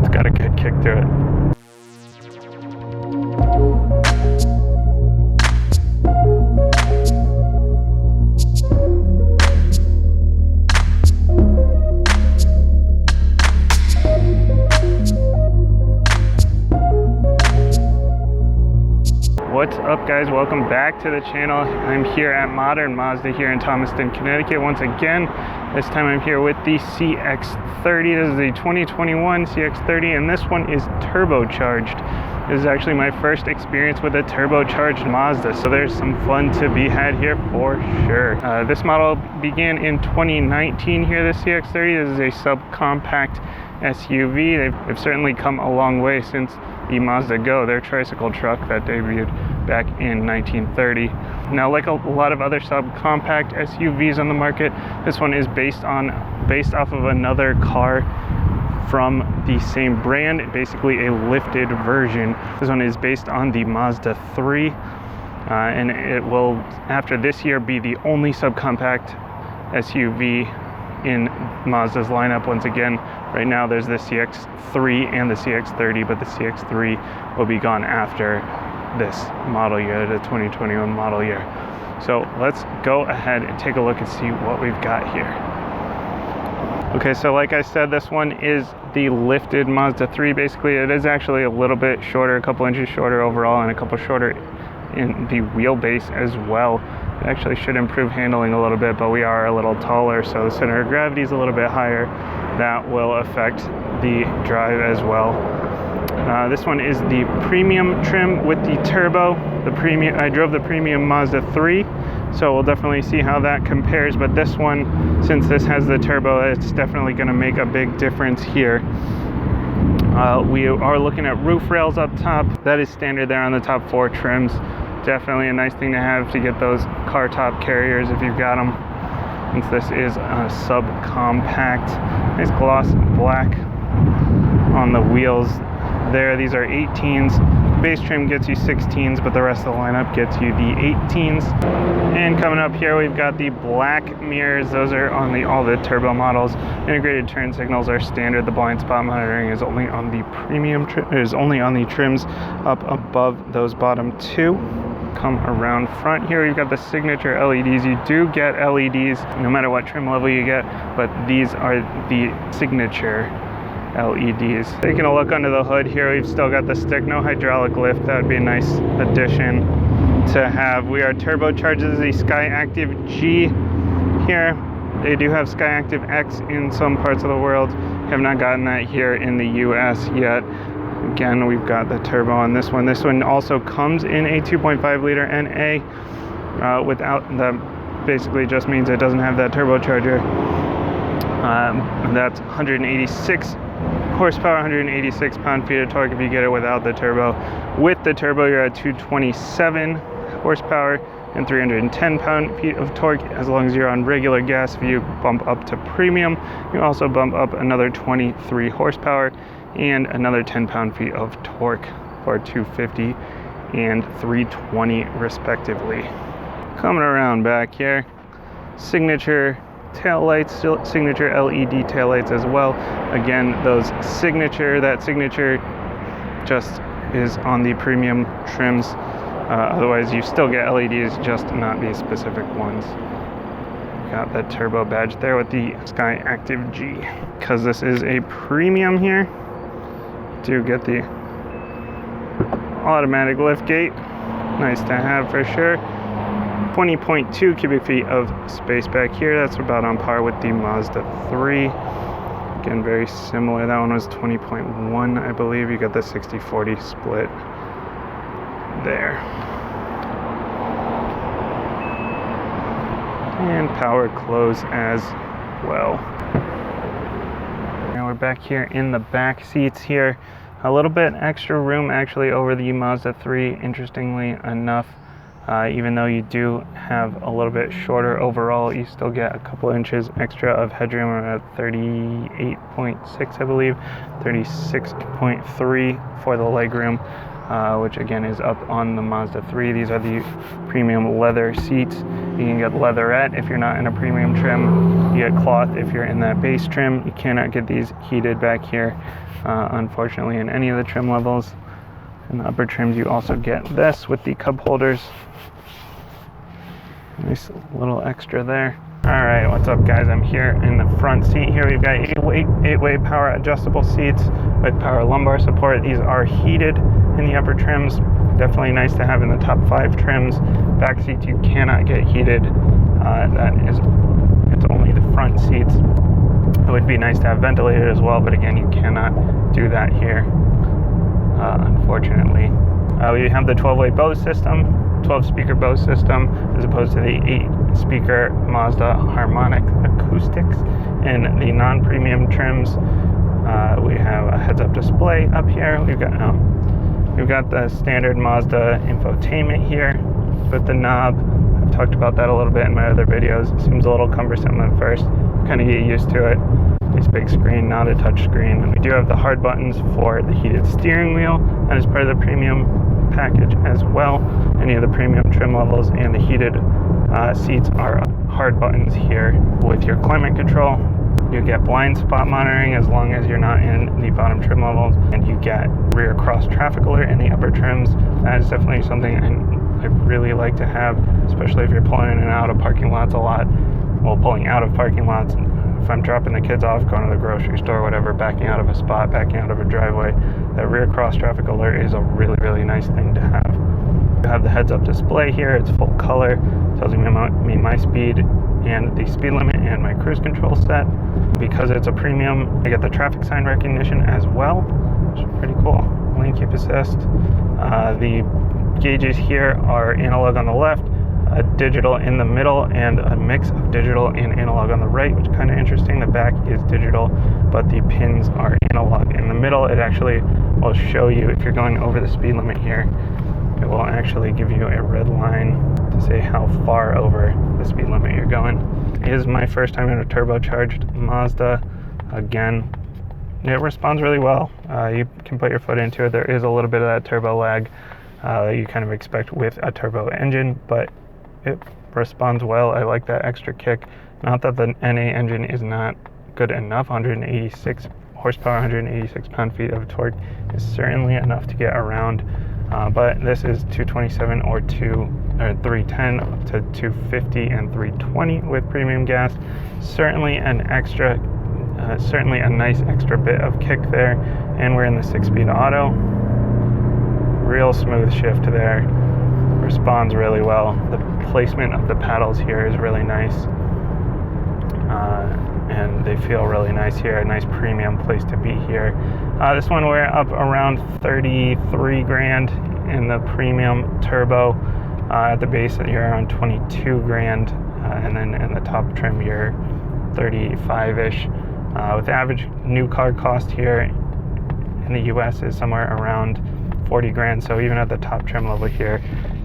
It's got a good kick to it. What's up, guys? Welcome back to the channel. I'm here at Modern Mazda here in Thomaston, Connecticut once again. This time I'm here with the CX-30. This is the 2021 CX-30 and this one is turbocharged. This is actually my first experience with a turbocharged Mazda, so there's some fun to be had here for sure. This model began in 2019 here, the CX-30. This is a subcompact SUV. They've certainly come a long way since the Mazda Go, their tricycle truck that debuted back in 1930. Now, like a lot of other subcompact SUVs on the market, this one is based off of another car from the same brand, basically a lifted version. This one is based on the Mazda 3, and it will, after this year, be the only subcompact SUV in Mazda's lineup. Once again, right now there's the CX-3 and the CX-30, but the CX-3 will be gone after this model year, the 2021 model year. So let's go ahead and take a look and see what we've got here. Okay, so like I said, this one is the lifted Mazda 3. Basically, it is actually a little bit shorter, a couple inches shorter overall, and a couple shorter in the wheelbase as well. It actually should improve handling a little bit, but we are a little taller, so the center of gravity is a little bit higher. That will affect the drive as well. This one is the premium trim with the turbo. I drove the premium Mazda 3, so we'll definitely see how that compares. But this one, since this has the turbo, it's definitely going to make a big difference here. We are looking at roof rails up top. That is standard there on the top 4 trims. Definitely a nice thing to have to get those car top carriers if you've got them, since this is a subcompact. Nice gloss black on the wheels there. These are 18s. Base trim gets you 16s, but the rest of the lineup gets you the 18s. And coming up here, we've got the black mirrors. Those are on all the turbo models. Integrated turn signals are standard. The blind spot monitoring is only on the premium only on the trims up above those bottom 2. Come around front here, you've got the signature LEDs. You do get LEDs no matter what trim level you get, but these are the signature LEDs. Taking a look under the hood here, we've still got the stick, no hydraulic lift. That would be a nice addition to have. We are turbocharged the Skyactiv G here. They do have Skyactiv X in some parts of the world. Have not gotten that here in the US yet. Again, we've got the turbo on this one. This one also comes in a 2.5 liter NA without that. Basically just means it doesn't have that turbocharger. That's 186 horsepower, 186 pound-feet of torque if you get it without the turbo. With the turbo, you're at 227 horsepower and 310 pound-feet of torque. As long as you're on regular gas, if you bump up to premium, you also bump up another 23 horsepower and another 10 pound-feet of torque for 250 and 320 respectively. Coming around back here, signature tail lights, signature LED tail lights as well. Again, that signature just is on the premium trims. Otherwise, you still get LEDs, just not these specific ones. Got that turbo badge there with the Skyactiv G. Because this is a premium here, do get the automatic lift gate. Nice to have for sure. 20.2 cubic feet of space back here. That's about on par with the Mazda 3. Again, very similar. That one was 20.1, I believe. You got the 60-40 split there. And power close as well. Now we're back here in the back seats here. A little bit extra room actually over the Mazda 3, interestingly enough. Even though you do have a little bit shorter overall, you still get a couple inches extra of headroom, around 38.6, I believe, 36.3 for the legroom, which again is up on the Mazda 3. These are the premium leather seats. You can get leatherette if you're not in a premium trim. You get cloth if you're in that base trim. You cannot get these heated back here, unfortunately, in any of the trim levels. In the upper trims, you also get this with the cup holders. Nice little extra there. All right, what's up, guys? I'm here in the front seat here. We've got eight-way power adjustable seats with power lumbar support. These are heated in the upper trims. Definitely nice to have in the top 5 trims. Back seats you cannot get heated. It's only the front seats. It would be nice to have ventilated as well, but again, you cannot do that here, unfortunately. We have the 12-way Bose system, 12-speaker Bose system, as opposed to the 8-speaker Mazda harmonic acoustics. In the non-premium trims, we have a heads-up display up here. We've got the standard Mazda infotainment here with the knob. I've talked about that a little bit in my other videos. It seems a little cumbersome at first. Kind of get used to it. Nice big screen, not a touch screen. And we do have the hard buttons for the heated steering wheel. That is part of the premium package as well. Any of the premium trim levels and the heated seats are hard buttons here. With your climate control, you get blind spot monitoring as long as you're not in the bottom trim levels, and you get rear cross traffic alert in the upper trims. That is definitely something I really like to have, especially if you're pulling in and out of parking lots a lot. Well, pulling out of parking lots, if I'm dropping the kids off, going to the grocery store, whatever, backing out of a spot, backing out of a driveway, that rear cross traffic alert is a really, really nice thing to have. You have the heads-up display here. It's full color. Tells me my speed and the speed limit and my cruise control set. Because it's a premium, I get the traffic sign recognition as well, which is pretty cool. Lane keep assist. The gauges here are analog on the left, digital in the middle, and a mix of digital and analog on the right, which is kind of interesting. The back is digital, but the pins are analog. In the middle, it actually will show you if you're going over the speed limit here. It will actually give you a red line to say how far over the speed limit you're going. It is my first time in a turbocharged Mazda. Again, it responds really well. You can put your foot into it. There is a little bit of that turbo lag that you kind of expect with a turbo engine, but it responds well. I like that extra kick. Not that the NA engine is not good enough. 186 horsepower, 186 pound-feet of torque is certainly enough to get around. But this is 227 or 310 up to 250 and 320 with premium gas. Certainly a nice extra bit of kick there. And we're in the 6-speed auto. Real smooth shift there. Responds really well. The placement of the paddles here is really nice. And they feel really nice here. A nice premium place to be here. This one we're up around 33 grand in the premium turbo. At the base you're around 22 grand, and then in the top trim you're 35-ish. With the average new car cost here in the US is somewhere around 40 grand. So even at the top trim level here,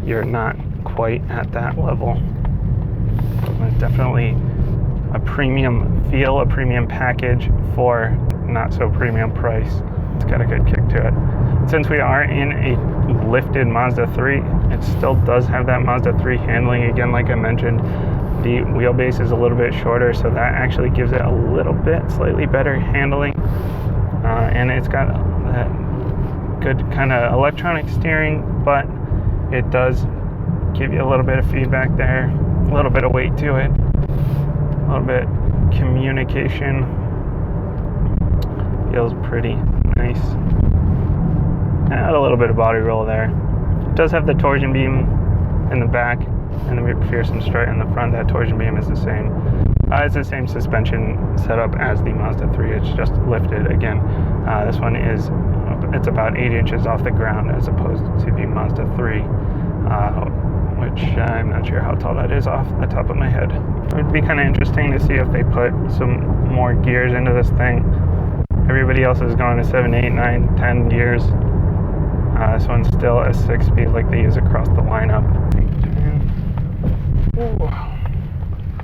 you're not quite at that level. It's definitely a premium feel, a premium package for not so premium price. It's got a good kick to it. Since we are in a lifted Mazda 3, it still does have that Mazda 3 handling. Again, like I mentioned, the wheelbase is a little bit shorter, so that actually gives it a little bit slightly better handling. And it's got that good kind of electronic steering, but it does give you a little bit of feedback there, a little bit of weight to it, a little bit communication. Feels pretty nice. Add a little bit of body roll there. It does have the torsion beam in the back and the McPherson strut in the front. That torsion beam is the same. It's the same suspension setup as the Mazda 3. It's just lifted again. This one it's about 8 inches off the ground as opposed to the Mazda 3, which I'm not sure how tall that is off the top of my head. It would be kind of interesting to see if they put some more gears into this thing. Everybody else is going to 7, 8, 9, 10 gears. This one's still a 6-speed like they use across the lineup.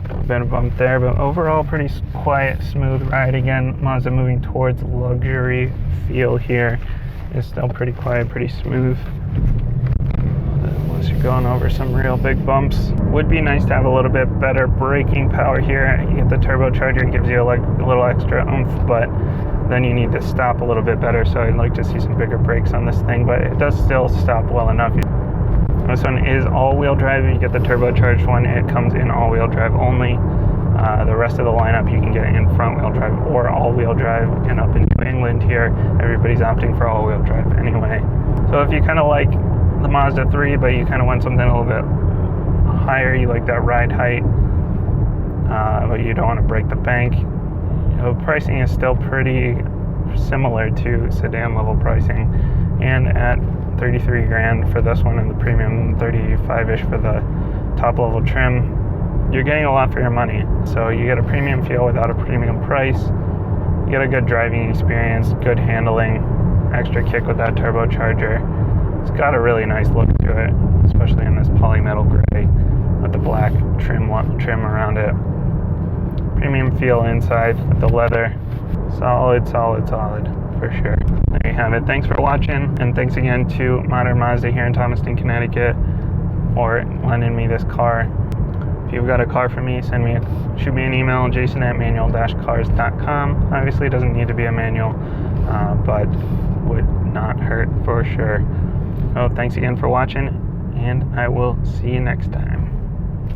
A bit of bump there, but overall pretty quiet, smooth ride. Again, Mazda moving towards luxury feel here. It's still pretty quiet, pretty smooth. Unless you're going over some real big bumps. Would be nice to have a little bit better braking power here. You get the turbocharger, it gives you a little extra oomph, but then you need to stop a little bit better. So I'd like to see some bigger brakes on this thing, but it does still stop well enough. This one is all-wheel drive. You get the turbocharged one, it comes in all-wheel drive only. The rest of the lineup you can get in front-wheel drive or all-wheel drive. And up in New England here, everybody's opting for all-wheel drive anyway. So if you kind of like the Mazda 3, but you kind of want something a little bit higher, you like that ride height, but you don't want to break the bank, pricing is still pretty similar to sedan level pricing. And at 33 grand for this one, and the premium 35-ish for the top level trim, you're getting a lot for your money. So you get a premium feel without a premium price. You get a good driving experience, good handling, extra kick with that turbocharger. It's got a really nice look to it, especially in this polymetal gray with the black trim around it. Premium feel inside with the leather. Solid for sure. There you have it. Thanks for watching, and thanks again to Modern Mazda here in Thomaston, Connecticut for lending me this car. If you've got a car for me, shoot me an email, jason@manual-cars.com. Obviously it doesn't need to be a manual, but would not hurt for sure. So thanks again for watching, and I will see you next time.